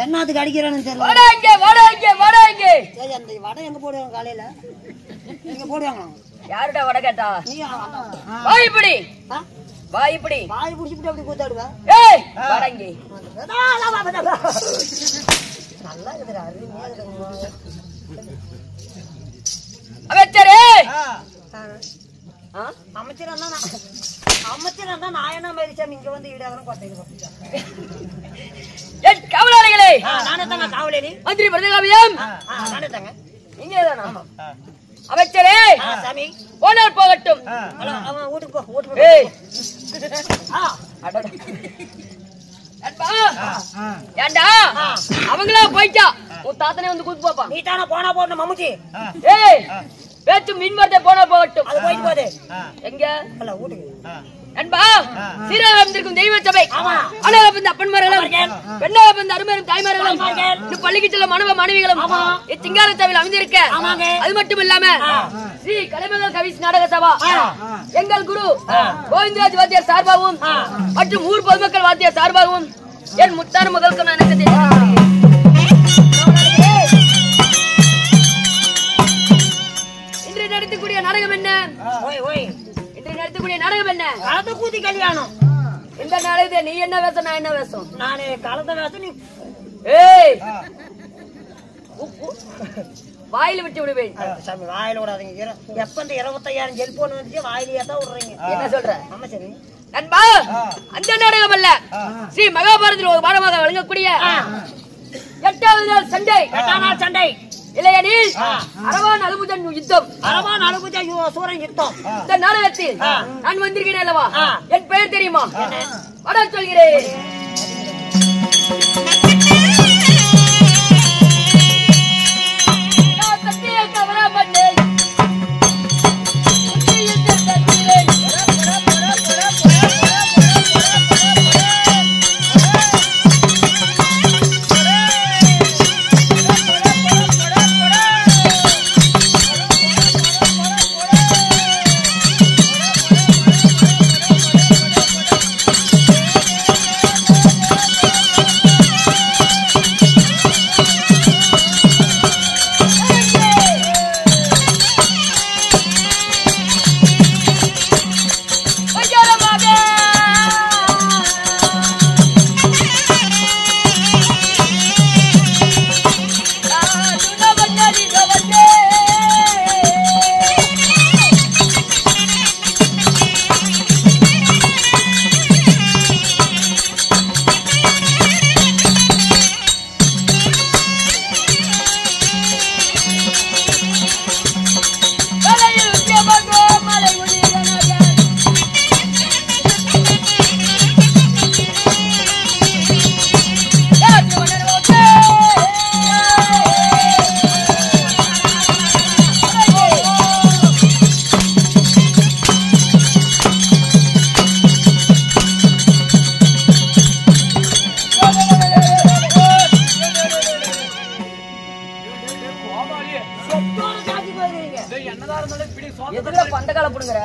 என்னத்துக்கு அடிக்கிறான்னு தெரியல. வடை எங்க சரி, அந்த வடை எங்க போடுவாங்க காலையில? நீங்க போடுவாங்க. யாருடா வடை கேட்டா? நீ வாய் இப்படி வாய் புடிச்சுட்டு அப்படி கூத்தாடுவா. ஏய் வடை எங்க? நல்லா இருக்குடா, அருமையா இருக்குங்க. அமைச்சரே அமைச்சர் தான் நான் என்ன மரிச்சாமி இங்க வந்து ஈடாகணும் கொட்டைக்கு காவலாளிகளே, நானே தாங்க காவலேரி மந்திரி பிரதகாவியம் நானே தாங்க. நீங்க தானா? அமைச்சரே சாமி போனால் போகட்டும். அவன் வீட்டுக்கு போ, வீட்டுக்கு ஏய் ஏண்டா அவங்களா போயிட்டா உன் தாத்தனே வந்து கூத்து பாப்பா. நீ தானே போனா போடணும் மம்முச்சி. ஏய் பேச்சு மின்வரத்தை போனா போகட்டும். அது போயிட்டு போதே எங்க வீட்டுக்கு அன்பா சீராகம் தெய்வ சபை அழகா பிறந்த அப்பன்மார்களும் பெண்ணாக பிறந்த அருமையும் தாய்மார்களும் இந்த பள்ளிக்கு செல்லும் மாணவ மாணவிகளும் சிங்கார சபையில் அமைந்திருக்க, அது மட்டும் இல்லாம ஸ்ரீ கலைமகள் கவி நாடக சபா எங்கள் குரு கோவிந்தராஜ் வாத்தியார் சார்பாகவும் மற்றும் ஊர் பொதுமக்கள் வாத்தியார் சார்பாகவும் என் முத்தான முதல்க்கு நான் எனக்கு இன்று நடத்தக்கூடிய நாடகம் என்ன? நடத்தக்கூடிய நாடகம் என்ன? கலந்த கூதி கல்யாணம். இந்த நாடகத்தை நீ என்ன வேஷம், நான் என்ன வேஷம்? நானே கலந்த வேஷம். நீ ஏய் வாயில விட்டு விடுவேன். சாமி வாயில விடாதீங்க. எப்ப இந்த 25,000 செல்போன் வந்துச்சு வாயிலேயே தான் விடுறீங்க. என்ன சொல்ற? ஆமா சரி நண்பா, அந்த நாடகம் அல்ல, ஸ்ரீ மகாபாரதத்தில் ஒரு பாடமாக வழங்கக்கூடிய 8வது நாள் சண்டை. 8ஆம் நாள் சண்டை இல்லையெனில் அரவான் அலுபுஜன் யுத்தம். அரவான் அலுபுஜன் சூரன் யுத்தம். இந்த நாடகத்தில் நான் வந்திருக்கிறேன் அல்லவா? என் பெயர் தெரியுமா? வட சொல்கிறேன். பண்டகால புடுங்கற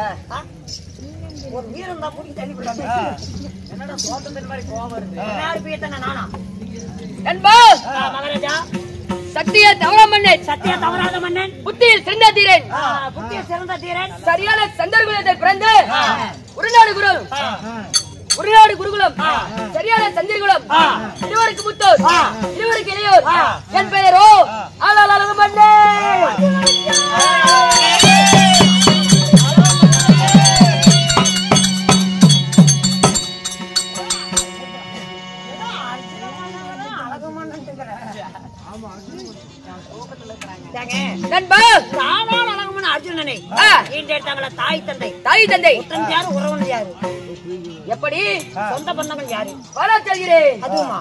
ஒரு வீரன் தான் புடி தள்ளி விடுறாங்க. என்னடா சோத்தந்த மாதிரி கோவம் வருது. யார் பேத்தன நானா? நண்பா மகாராஜா, சத்திய தவறாத மன்னன், சத்திய தவறாத மன்னன், புத்தியில் சிறந்த தீரன், புத்தியில் சிறந்த தீரன், சரியான சந்தர்ப்பத்தில் பிறந்த உருநாடு குருகுலம், சரியான சந்திரகுலம், இருவருக்கு முத்தோர், இருவருக்கு இளையோர். என் பெயரோ ஆளாள மன்னன். நண்பா அர்ஜுனனை தாய் தந்தை யாரு, உறவன் யாரு, எப்படி சொந்த பந்தங்கள் யாரு? வர சொல்கிறேன். அதுவுமா?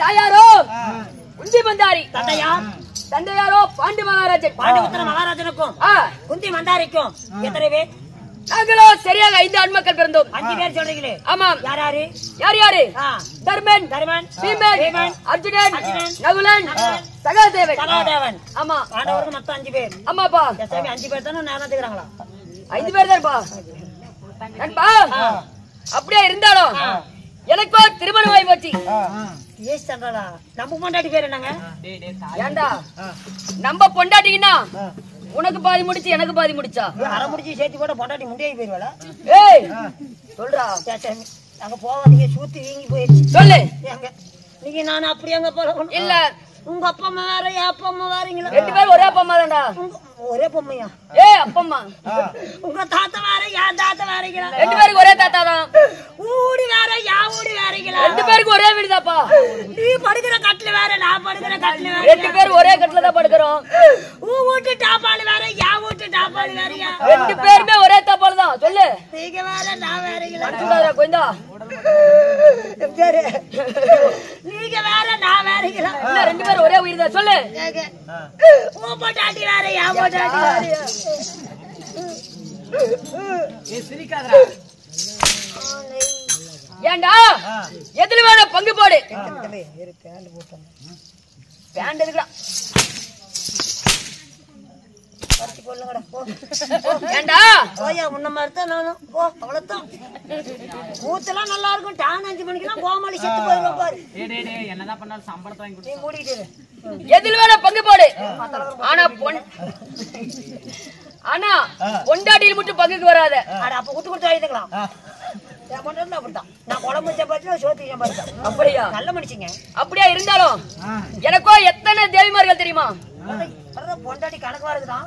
தாயாரோ குந்தி மந்தாரி, தந்தையாரோ பாண்டி மகாராஜன். பாண்டிபுத்திர மகாராஜனுக்கும் குந்தி மந்தாரிக்கும் எத்தனை பேர்? நாங்களோ சரியாக 5 ஆண்மக்கள் பிறந்தோம். 5 பேர் சொல்றீங்களே? ஆமாம். யாரு? யாரு? தர்மன், பீமன், அர்ஜுனன், நகுலன், சகாதேவன். ஆமா. பாண்டவருக்கு மொத்தம் 5 பேர். ஆமாப்பா. 5 பேர் தானே நேரம் எடுத்துக்கிறாங்களா? 5 பேர் தான்ப்பா. நண்பா, அப்படியே இருந்தாலும் எனக்கோ திருமணம் ஆகி போச்சு. நம்ம பொண்டாட்டி பேர் என்னங்க? ஏண்டா நம்ம பொண்டாட்டிங்கன்னா உனக்கு பாதி முடிச்சு எனக்கு பாதி முடிச்சா? அரை முடிச்சு சேர்த்து கூட பொண்டாட்டி முண்டியாகி போயிருவாளா? ஏய் சொல்றா. அங்க போவாதீங்க, சூத்து வீங்கி போயிருச்சு. சொல்லு. நீங்க நான் அப்படி அங்க போல இல்ல. உங்க அப்பா அம்மா வேற, என் அப்பா அம்மா வேறீங்களா? 2 பேரும் ஒரே அப்பா அம்மா தான்டா. ஒரே பொம்மையா? அப்பம்மா. உங்க தாத்தா வேற, என் தாத்தா வேறீங்களா? 2 பேருக்கு ஒரே தாத்தா தான். ஊடி வேற, என் ஊடி வேறீங்களா? 2 பேருக்கு ஒரே வீடுதாப்பா. நீ படுக்கிற கட்டில வேற, நான் படுக்கிற கட்டில வேற. 2 பேரும் ஒரே கட்டில தான் படுக்கிறோம். வீட்டு டாப்பாளி வேற, என் வீட்டு டாப்பாளி வேறயா? 2 பேருமே ஒரே தாப்பாளி தான். சொல்லு. நீங்க வேற, நான் வேறீங்களா? கொஞ்சா நீங்க வேற, நான் வேறீங்களா? 2 பேரும் ஒரே உயிர் தான். சொல்லு. உன் பொண்டாட்டி வேற, என் பொண்டாட்டி வேறயா? ஏண்டா எதுல வேணா பங்கு போடு. பேண்ட் எதுக்குடா? ஏண்டா முன்ன மாதிரி தான் நானும். அவ்வளவுதான். கூத்தெல்லாம் நல்லா இருக்கும். டான் 5 மணிக்கெல்லாம் கோமாளி செத்து போயிருவா பாரு. என்னதான் பண்ணாலும் சம்பளத்தை வாங்கி நீ மூடிட்டு எதுல வேணா பங்கு போடு. ஆனா பொண்டாட்டியில் மட்டும் பங்குக்கு வராத. அப்ப குத்து வாங்கிக்கலாம். அப்படித்தான். நான் குழம்பு சம்பாதிச்சு சோத்து சம்பாதிச்சேன். அப்படியா? நல்ல மனுஷங்க. அப்படியா இருந்தாலும் எனக்கோ எத்தனை தேவிமார்கள் தெரியுமா? பொண்டாட்டி கணக்கு வருதுதான்.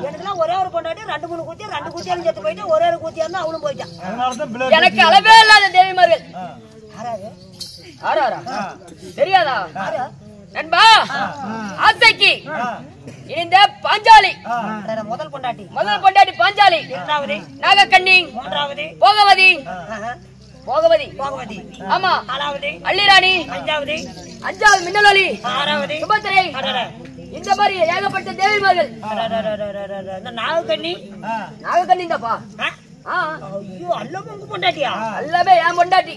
எனக்குலாம் ஒரே ஒரு பொண்டாட்டி 2-3 கூத்தியா, 2 கூத்தியாலும் சேர்த்து போயிட்டு ஒரே ஒரு கூத்தியா இருந்தா அவனும் போயிட்டான். எனக்கு அளவே இல்லாத தேவிமார்கள். ஆறாரா தெரியாதா? நண்பா ஆசைக்கு இந்த பாஞ்சாலி முதல் பொண்டாட்டி பாஞ்சாலி, 2வது நாகக்கண்ணி, 3வது போகவதி, ஆமா, 4வது அள்ளிராணி, 5வது மின்னலொலி, 6வது சுபத்திரை. இந்த மாதிரி ஏகப்பட்ட தேவிமார்கள். நாகக்கண்ணி தாப்பா. ஐயோ, அல்லவும் உங்க பொண்டாட்டியா? அல்லவே என் பொண்டாட்டி.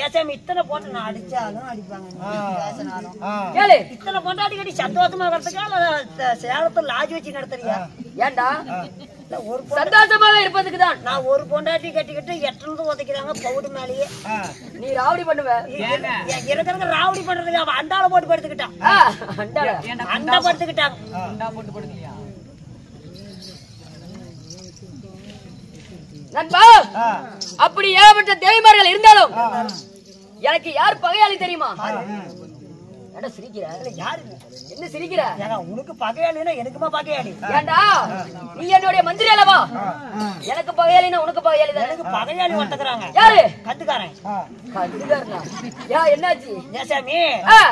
ஏசாமி இத்தனை போட்டு நான் அடிச்சாலும் அடிப்பாங்க. இத்தனை பொண்டாட்டி கட்டி சந்தோஷமா இருக்கிறதுக்கா சேலத்துல லாஜ் வச்சு நடத்துறியா? ஏண்டா ஒரு சந்தோஷமாக இருப்பதுக்கு தான். நான் ஒரு பொண்டாட்டி கட்டிக்கிட்டு 8 உதைக்கிறாங்க பவுடு மேலேயே. நீ ராவடி பண்ணுவ. இருக்கிறது ராவடி பண்றதுக்கு அவன் அண்டால போட்டு படுத்துக்கிட்டான். அண்டா படுத்துக்கிட்டாங்க. நண்பா, அப்படி ஏகப்பட்ட தேவிமார்கள் இருந்தாலும் எனக்கு யார் பகையாளி தெரியுமா? என்ன சிரிக்கிற? என்ன சிரிக்கிற? உனக்கு பகையாளினா எனக்குமா பகையாளி? ஏண்டா நீ என்னுடைய மந்திரி அல்லவா? எனக்கு பகையாளினா உனக்கு பகையாளி தான். எனக்கு பகையாளி ஒட்டக்குறாங்க. யாரு? கத்துக்காரன். கத்துக்காரனா? யா என்னாச்சு? ஏசாமி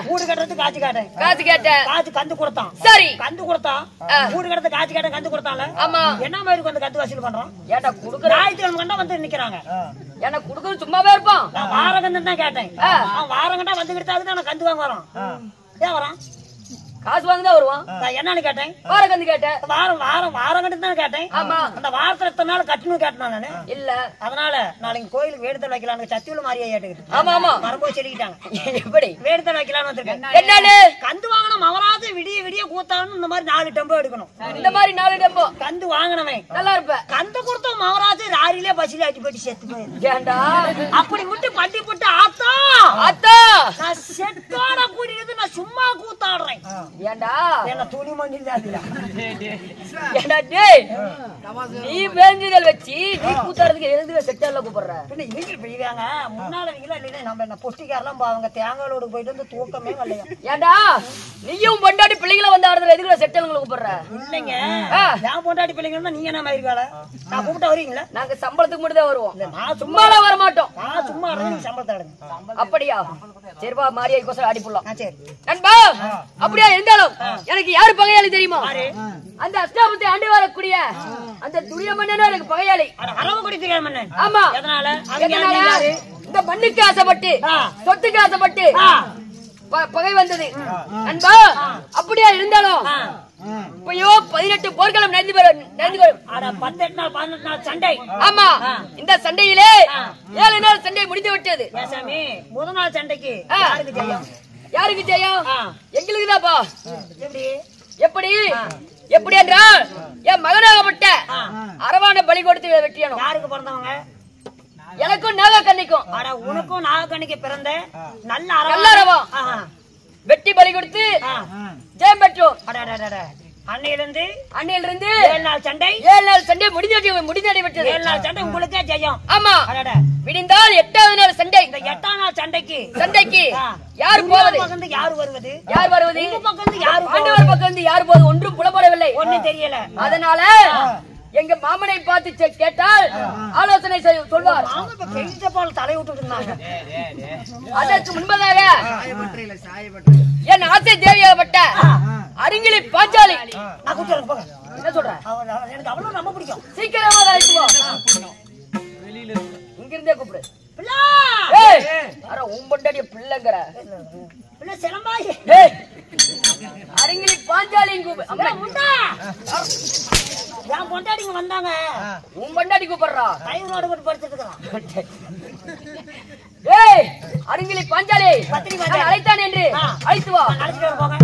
வீடு கட்டுறதுக்கு காசு கேட்டேன். காசு கந்து கொடுத்தான். சரி, கந்து கொடுத்தான். வீடு கட்டுறதுக்கு காசு கேட்டேன், கந்து கொடுத்தான்ல. ஆமா. என்ன மாதிரி வந்து கத்து வசூல் பண்றான்? ஏண்டா குடுக்குற? ஞாயிற்றுக்கிழமை கண்டா வந்து நிக்கிறாங்க. எனக்கு குடுக்குறது சும்மாவே இருப்பான். நான் வாரகந்தன் தான் கேட்டேன். அவன் வாரகண்டா வந்து கிட்டாது நான் கந்து வாங்க வரான். ஏன் வரான்? காசு வாங்கதான் வருவான். என்னன்னு கேட்டேன். வாரகந்து கேட்டேன். வாரம் கண்டு தான் கேட்டேன். ஆமா. அந்த வாரத்துல எத்தனை நாள் கட்டணும் கேட்டேன் நானு. இல்ல, அதனால நாளைக்கு கோயிலுக்கு வேடுதல் வைக்கலான்னு சத்தியுள்ள மாதிரியா ஏட்டுக்கிட்டு. ஆமா மரபோ சொல்லிக்கிட்டாங்க. எப்படி வேடுதல் வைக்கலான்னு வந்திருக்கேன். என்னன்னு? கந்து வாங்கணும். அவராது விடிய கூத்தான்னு இந்த மாதிரி 4 டெம்போ எடுக்கணும். இந்த மாதிரி 4 டெம்போ கந்து வாங்கினவன் நல்லா இருப்ப. கந்து கொடுத்தோம் மவராது ராரிலே பசில ஆட்டி போட்டு செத்து போயிரு. ஏண்டா அப்படி விட்டு பட்டி போட்டு ஆத்தா நான் செட்டோட கூட்டிட்டு நான் சும்மா கூத்தாடுறேன். ஏண்டா என்ன துணி மண்ணில் தாதிடா. ஏண்டா டேய், நீ வேஞ்சுதல் வச்சு நீ கூத்தாடுறதுக்கு எழுதுவே செட்டால கூப்பிடுற. பின்ன இவங்க போய்வாங்க முன்னால நீங்களா இல்ல நம்ம என்ன பொட்டிக்காரெல்லாம் அவங்க தேங்காயோடு போயிட்டு வந்து தூக்கமே வரலையா? ஏண்டா நீயும் பொண்டாட்டி பிள்ளைங்கள வந்து ஆடுற எதுக்குள்ள செட்டல்களை கூப்பிடுற? இல்லைங்க, நான் பொண்டாட்டி பிள்ளைங்கன்னா நீங்க என்ன மாதிரி வேலை? நான் கூப்பிட்டா வரீங்களா? நாங்க சம்பளத்துக்கு மட்டும் தான் வருவோம். நான் சும்மாலாம் வர மாட்டோம். நான் சும்மா நீங்க சம்பளத்தை ஆடுங்க. அப்படியா? சரிப்பா, மாரியா கோசம் ஆடி போடலாம். சரி நண்பா, அப்படியா இருந்தாலும் எனக்கு யாரு பகையாளி தெரியுமா? அந்த அஷ்டாபத்தை ஆண்டு வரக்கூடிய அந்த துரிய மன்னன் எனக்கு பகையாளி. அரவக்குடி துரிய மன்னன். ஆமா. எதனால? இந்த மண்ணுக்கு ஆசைப்பட்டு சொத்துக்கு ஆசைப்பட்டு பகை வந்தது நண்பா. அப்படியா இருந்தாலும் இப்பயோ 18 போர்களும் நடந்து வரும். 18 நாள் 18 நாள் சண்டை. ஆமா, இந்த சண்டையிலே 7 நாள் சண்டை முடிந்து விட்டது. சாமி, முதல் நாள் சண்டைக்கு யாருக்கு ஜெயம்? யாருக்கு ஜெயம்? எங்களுக்கு தான்ப்பா. எப்படி எப்படி என்றால் என் மகனாகப்பட்ட அரவான பலி கொடுத்து வெட்டியானோம். யாருக்கு பிறந்தவங்க? எனக்கும் நாகக்கண்ணிக்கும். ஆனா உனக்கும் நாகக்கண்ணிக்கு பிறந்த நல்ல அரவா வெட்டி பலி கொடுத்து ஜெயம் பெற்றோம். அன்னையிலிருந்து 7 நாள் சண்டை முடிந்தடைவிட்டது. 7 நாள் சண்டை உங்களுக்கே ஜெயம். ஆமா, விடிந்தால் 8வது நாள் சண்டை. இந்த 8ஆம் நாள் சண்டைக்கு யார் போவது? யார் வருவது? பக்கம் யார் போவது ஒன்றும் புலப்படவில்லை. ஒன்னும் தெரியல. அதனால எங்க மாமனை பார்த்து கேட்டால் ஆலோசனை சொல்வார். தலை விட்டு இருந்தாங்க. அதற்கு முன்பதாக என் ஆசை தேவியாகப்பட்ட அருங்கிலி பாஞ்சாலி. என்ன சொல்ற? எனக்கு அவ்வளவு ரொம்ப பிடிக்கும். சீக்கிரமா அழைச்சுவோம். இங்கிருந்தே கூப்பிடு. உம்பண்டாடிய பிள்ளைங்கிற சிலம்பாய் அருங்கிலி பாஞ்சாலியும் என் பொண்டாடிங்க வந்தாங்க. உன் பொண்டாடி கூப்பிடுறா. டைவரோட போட்டு படுத்துட்டு இருக்கான். அருங்கிலி பாஞ்சாலி அழைத்தான் என்று அழைத்து வா. அழைச்சிட்டு போங்க.